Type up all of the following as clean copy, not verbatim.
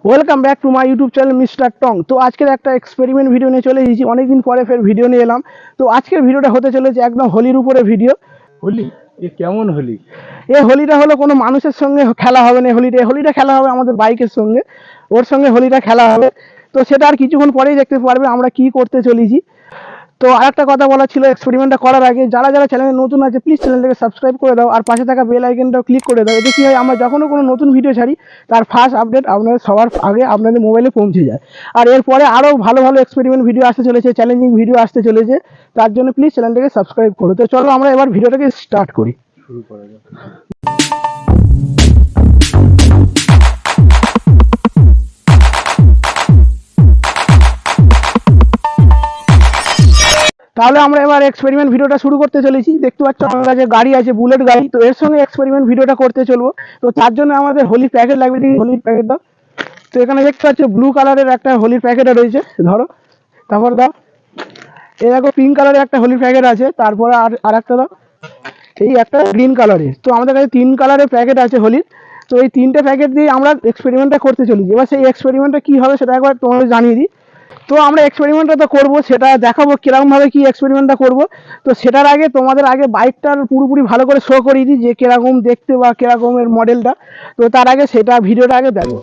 Welcome back to my YouTube channel mister টং। তো আজকের একটা এক্সপেরিমেন্ট ভিডিও নিয়ে চলে এসেছি, অনেকদিন পরে ফের ভিডিও নিয়ে এলাম। তো আজকের ভিডিওটা হতে চলেছে একদম হোলির উপরে ভিডিও। হোলি এ কেমন হোলি? এই হোলিটা হলো কোনো মানুষের সঙ্গে খেলা হবে না, হোলিটা খেলা হবে আমাদের বাইকের সঙ্গে, ওর সঙ্গে হোলিটা খেলা হবে। তো সেটা আর কিছুক্ষণ পরেই দেখতে পারবে আমরা কি করতে চলেছি। তো আরেকটা কথা বলা ছিল, এক্সপেরিমেন্টটা করার আগে যারা যারা চ্যানেলে নতুন আছে প্লিজ চ্যানেলটাকে সাবস্ক্রাইব করে দাও, আর পাশে থাকা বেল আইকনটাও ক্লিক করে দাও। এতে কি হয়, আমরা যখনও কোনো নতুন ভিডিও ছাড়ি তার ফার্স্ট আপডেট আপনাদের সবার আগে আপনাদের মোবাইলে পৌঁছে যায়। আর এরপরে আরও ভালো ভালো এক্সপেরিমেন্ট ভিডিও আসতে চলেছে, চ্যালেঞ্জিং ভিডিও আসতে চলেছে, তার জন্য প্লিজ চ্যানেলটাকে সাবস্ক্রাইব করো। তো চলো আমরা এবার ভিডিওটাকে স্টার্ট করি। শুরু করা যাক। তাহলে আমরা এবার এক্সপেরিমেন্ট ভিডিওটা শুরু করতে চলেছি। দেখতে পাচ্ছ আমার কাছে গাড়ি আছে, বুলেট গাড়ি। তো এর সঙ্গে এক্সপেরিমেন্ট ভিডিওটা করতে চলবো। তো তার জন্য আমাদের হোলির প্যাকেট লাগবে, হোলির প্যাকেট দাও। তো এখানে দেখতে পাচ্ছ ব্লু কালারের একটা হোলির প্যাকেট রয়েছে, ধরো। তারপর দাও, এই দেখো পিঙ্ক কালারের একটা হোলির প্যাকেট আছে। তারপরে আর একটা দাও, এই একটা গ্রিন কালারের। তো আমাদের কাছে 3 কালারের প্যাকেট আছে হোলির। তো এই 3টে প্যাকেট দিয়ে আমরা এক্সপেরিমেন্টটা করতে চলেছি। এবার সেই এক্সপেরিমেন্টটা কী হবে সেটা একবার তোমাদের জানিয়ে দিই। তো আমরা এক্সপেরিমেন্টটা তো করবো, সেটা দেখাবো কিরকমভাবে কি এক্সপেরিমেন্টটা করবো। তো সেটার আগে তোমাদের আগে বাইকটার পুরোপুরি ভালো করে শো করিয়ে দিই যে কিরকম দেখতে বা কিরকমের মডেলটা। তো তার আগে সেটা ভিডিওটা আগে দেখো।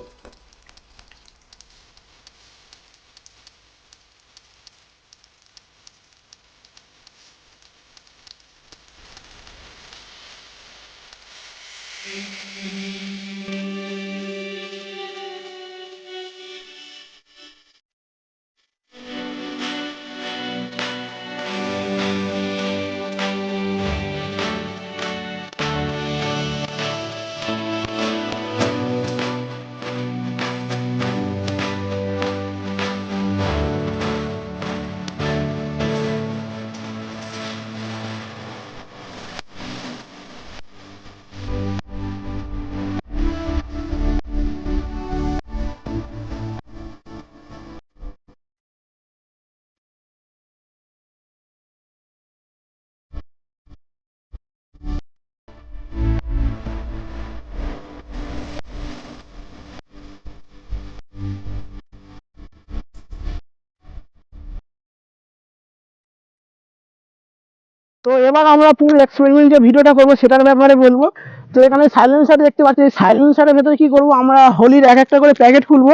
তো এবার আমরা পুরো এক্সপেরিমেন্ট যে ভিডিওটা করবো সেটার ব্যাপারে বলবো। তো এখানে সাইলেন্সার দেখতে পাচ্ছি, সাইলেন্সারের ভেতরে কি করবো, আমরা হোলির এক একটা করে প্যাকেট খুলবো,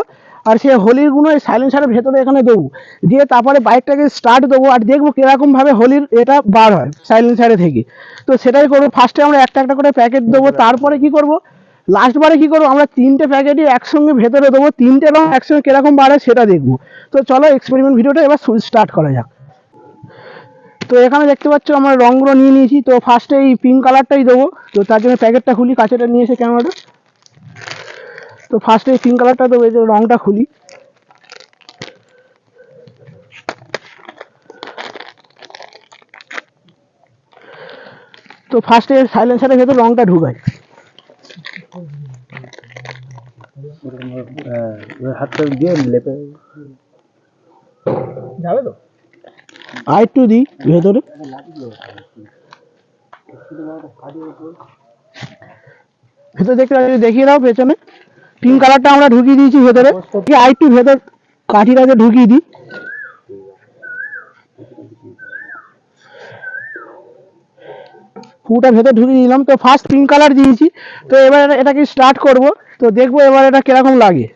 আর সেই হোলির গুলো এই সাইলেন্সারের ভেতরে এখানে দেবো, দিয়ে তারপরে বাইকটাকে স্টার্ট দেবো আর দেখবো কিরকম ভাবে হোলির এটা বার হয় সাইলেন্সারে থেকে। তো সেটাই করবো, ফার্স্টে আমরা একটা একটা করে প্যাকেট দেবো, তারপরে কি করবো, লাস্টবারে কি করবো, আমরা 3টে প্যাকেটই একসঙ্গে ভেতরে দেবো, 3টে রং একসঙ্গে কিরকম বার হয় সেটা দেখবো। তো চলো এক্সপেরিমেন্ট ভিডিওটা এবার স্টার্ট করা যাক। তো এখানে দেখতে পাচ্ছ আমরা রঙগুলো নিয়ে নিয়েছি। তো ফার্স্টে এই পিঙ্ক কালারটাই দেবো। তো তার জন্য প্যাকেটটা খুলি, কাঁচেটা নিয়ে এসে ক্যামেরাটা। তো ফার্স্টে এই পিঙ্ক কালারটা দেবো, এই যে রঙটা খুলি। তো ফার্স্টে সাইলেন্সারের ভেতর রঙটা ঢুকাই। হাতটা দিয়ে লেপে যাবে তো। আর একটু দিই ভেতরে। ভেতরে দেখতে পাচ্ছি, দেখিয়ে দাও পেছনে পিঙ্ক কালারটা আমরা ঢুকিয়ে দিয়েছি ভেতরে। আর একটু ভেতর কাঠিটাকে ঢুকিয়ে দিই। পুরোটা ভেতর ঢুকিয়ে দিলাম। তো ফার্স্ট পিঙ্ক কালার দিয়েছি। তো এবার এটাকে স্টার্ট করব। তো দেখবো এবার এটা কিরকম লাগে।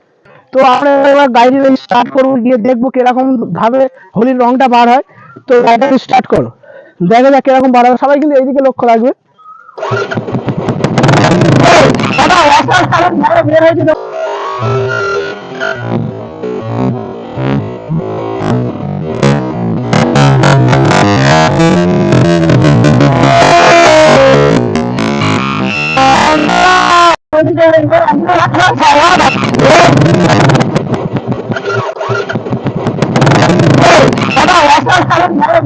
তো আমরা এবার গাড়িটা স্টার্ট করবো, গিয়ে দেখবো কিরকম ভাবে হোলির রংটা বার হয়। তো গাড়িটাকে স্টার্ট করো, দেখা যাক কিরকম বার হয়। সবাই কিন্তু এইদিকে লক্ষ্য রাখবে। বের হয়েছে তো।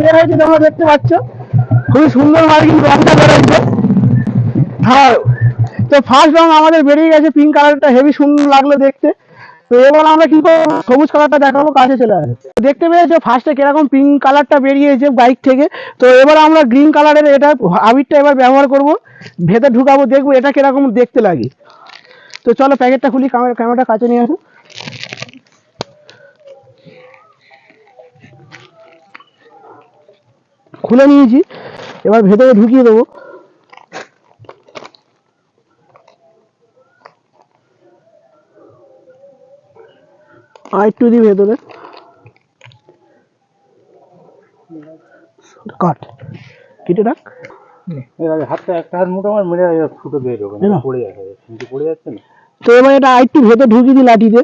বের হয়েছে তোমরা দেখতে পাচ্ছ, খুবই সুন্দর ভাবে কিন্তু রংটা বেরোচ্ছে। হ্যাঁ, তো ফার্স্ট রং আমাদের বেরিয়ে গেছে, পিঙ্ক কালারটা হেভি সুন্দর লাগলো দেখতে। তো এবার আমরা কি করবো, সবুজ কালারটা দেখাবো, কাছে চলে আসে। দেখতে পেয়েছো ফার্স্টে কিরকম পিঙ্ক কালারটা বেরিয়েছে বাইক থেকে। তো এবার আমরা গ্রিন কালারের এটা আবিরটা এবার ব্যবহার করব, ভেতর ঢুকাবো, দেখবো এটা কিরকম দেখতে লাগে। তো চলো প্যাকেটটা খুলি, ক্যামেরাটা কাছে নিয়ে আসো। খুলে নিয়েছি, এবার ভেতরে ঢুকিয়ে দেবো। আর একটু দিই ভেতরে, কাট কেটে রাখ। হাতটা একটা হাত মোটামুটি মেরে ফুটো দিয়ে দেবো, না। পড়ে যাচ্ছে, কিন্তু পড়ে যাচ্ছে না। তো এবার এটা আর একটু ভেতরে ঢুকিয়ে দিই লাঠিতে।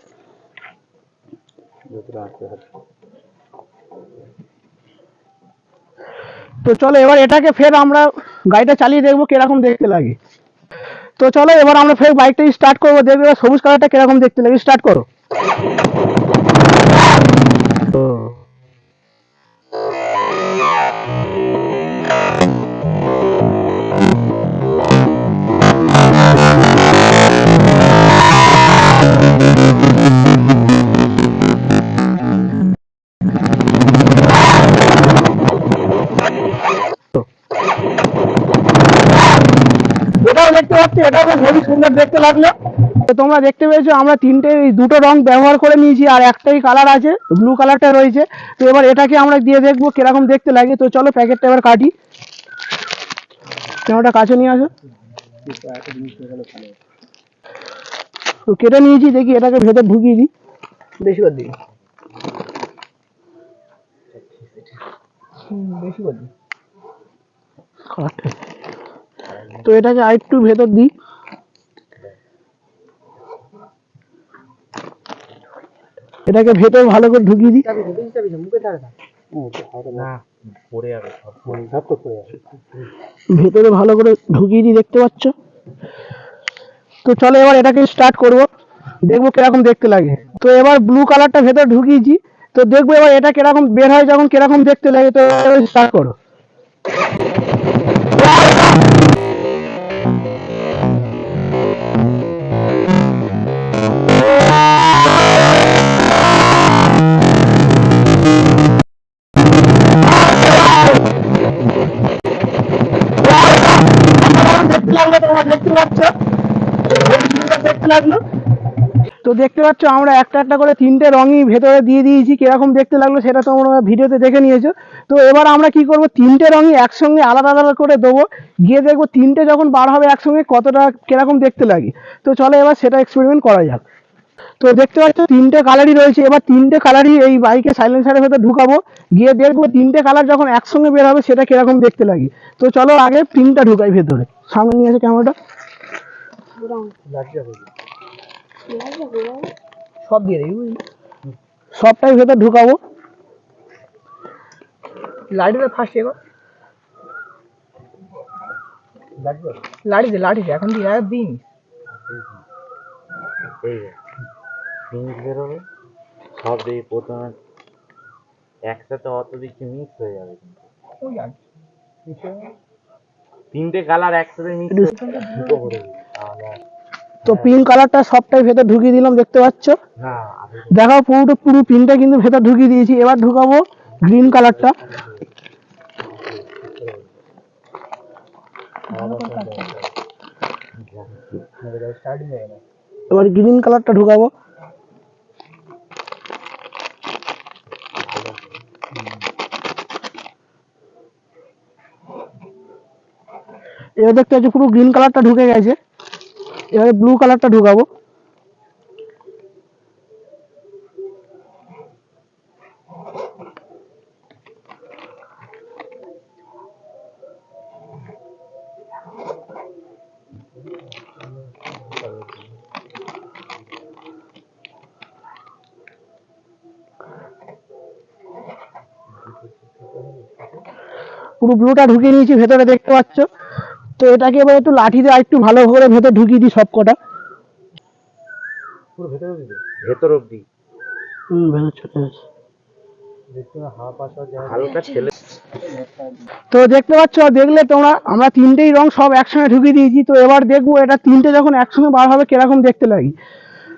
তো চলো এবার এটাকে ফের আমরা গাড়িটা চালিয়ে দেখবো কিরকম দেখতে লাগে। তো চলো এবার আমরা ফের বাইকটা স্টার্ট করবো, দেখবো এবার সবুজ কালারটা কিরকম দেখতে লাগে। স্টার্ট করো। এটাও দেখতে পাচ্ছি, এটাও খুবই সুন্দর দেখতে লাগলো। তো তোমরা দেখতে পেয়েছো আমরা দুটো রং ব্যবহার করে নিয়েছি, আর একটাই কালার আছে, ব্লু কালারটা রয়েছে। তো এবার এটাকে আমরা দিয়ে দেখবো কিরকম দেখতে লাগে। তো চলো প্যাকেটটা এবার কাটি, ক্যামেরাটা কাছে নিয়ে আসো। তো কেটে নিয়েছি, দেখি এটাকে ভেতর ঢুকিয়ে দিই। বেশি করে দিই, বেশি করে দিই। তো এটাকে আরেকটু ভেতর দিই। এটাকে ভেতর ভালো করে ঢুকিয়ে দিই। ভেতরে ভালো করে ঢুকিয়ে দিই, দেখতে পাচ্ছ। তো চলো এবার এটাকে স্টার্ট করব, দেখবো কিরকম দেখতে লাগে। তো এবার ব্লু কালারটা ভেতরে ঢুকিয়েছি, তো দেখবো এবার এটা কিরকম বের হয় যখন কিরকম দেখতে লাগে। তো স্টার্ট করো। তো দেখতে পাচ্ছ আমরা একটা একটা করে তিনটে রঙই ভেতরে দিয়ে দিয়েছি, কিরকম দেখতে লাগলো সেটা তোমরা ভিডিওতে দেখে নিয়েছো। তো এবার আমরা কি করব, তিনটে রঙই একসঙ্গে আলাদা আলাদা করে দেবো, গিয়ে দেখবো তিনটে যখন বার হবে একসঙ্গে কতটা কিরকম দেখতে লাগে। তো চলো এবার সেটা এক্সপেরিমেন্ট করা যাক। তো দেখতে পাচ্ছ তিনটে কালারই রয়েছে, এবার তিনটে কালারই এই বাইকে সাইলেন্সারের ভেতর ঢুকাবো, গিয়ে দেখবো তিনটে কালার যখন একসঙ্গে বের হবে সেটা কিরকম দেখতে লাগে। তো চলো আগে পিনটা ঢুকাই ভেতরে, সামনে নিয়ে আসে ক্যামেরাটা। সব দিয়ে দিই, সবটাই ভেতর ঢুকাবো। লাঠিটা ফার্স্ট এবার লাঠিতে এখন দিয়ে দিন বেরোবে সব দিয়ে প্রথমে একসাথে অত দিকে মিক্স হয়ে যাবে, তিনটে কালার একসাথে মিক্স দুটো করে দিবি তাহলে। তো পিঙ্ক কালারটা সবটাই ভেতর ঢুকিয়ে দিলাম, দেখতে পাচ্ছ। দেখাও পুরো পিনটা কিন্তু ভেতর ঢুকিয়ে দিয়েছি। এবার ঢুকাবো গ্রিন কালারটা। এবার গ্রিন কালারটা ঢুকাবো। এবার দেখতে পাচ্ছি পুরো গ্রিন কালারটা ঢুকে গেছে। এবারে ব্লু কালারটা ঢুকাবো। পুরো ব্লুটা ঢুকিয়ে নিয়েছি ভেতরে, দেখতে পাচ্ছ। তো এটাকে এবার একটু লাঠি দিয়ে একটু ভালো করে ভেতর ঢুকিয়ে দিই সব কটা। পুরো ভেতর অব্দি ভেতর চলে গেছে। হালকা ছেলে। তো দেখতে পাচ্ছ, দেখলে তোমরা আমরা তিনটেই রং সব একসঙ্গে ঢুকিয়ে দিয়েছি। তো এবার দেখবো এটা তিনটে যখন একসঙ্গে বার হবে কিরকম দেখতে লাগে।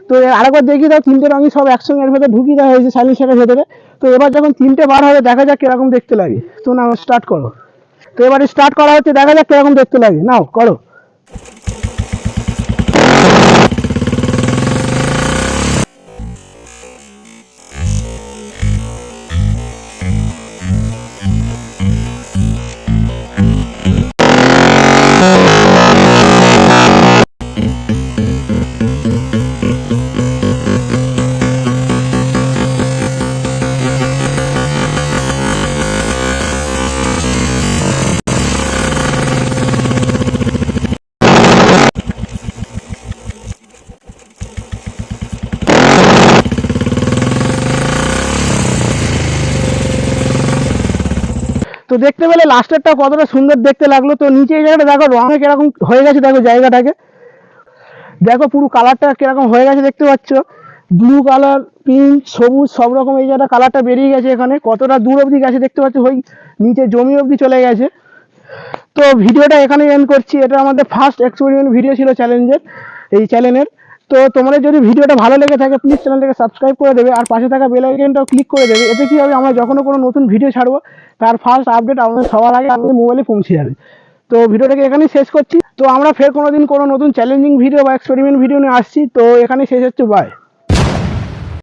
তো আরেকবার দেখি দাও, তিনটে রঙই সব একসঙ্গে এর ভেতরে ঢুকিয়ে দেওয়া হয়েছে সাইলেন্সারের ভেতরে। তো এবার যখন তিনটে বার হবে দেখা যাক কিরকম দেখতে লাগে। তো না স্টার্ট করো। তো এবারে স্টার্ট করা হচ্ছে, দেখা যাক কিরকম দেখতে লাগে। নাও করো। তো দেখতে পেলে লাস্টেরটা কতটা সুন্দর দেখতে লাগলো। তো নিচে এই জায়গাটা দেখো রঙে কিরকম হয়ে গেছে, দেখো জায়গাটাকে দেখো পুরো কালারটা কিরকম হয়ে গেছে দেখতে পাচ্ছ, ব্লু কালার, পিঙ্ক, সবুজ সব রকম এই জায়গাটা কালারটা বেরিয়ে গেছে। এখানে কতটা দূর অবধি গেছে দেখতে পাচ্ছ, ওই নিচে জমি অবধি চলে গেছে। তো ভিডিওটা এখানেই এন্ড করছি। এটা আমাদের ফার্স্ট এক্সপেরিমেন্ট ভিডিও ছিল এই চ্যানেলের। তো তোমাদের যদি ভিডিওটা ভালো লেগে থাকে প্লিজ চ্যানেলটাকে সাবস্ক্রাইব করে দেবে, আর পাশে থাকা বেল আইকনটাও ক্লিক করে দেবে। এতে কি হবে, আমরা যখনও কোনো নতুন ভিডিও ছাড়বো তার ফার্স্ট আপডেট আমাদের সবার আগে আমাদের মোবাইলে পৌঁছে যাবে। তো ভিডিওটাকে এখানেই শেষ করছি। তো আমরা ফের কোনো দিন কোনো নতুন চ্যালেঞ্জিং ভিডিও বা এক্সপেরিমেন্ট ভিডিও নিয়ে আসছি। তো এখানেই শেষ হচ্ছে, বাই।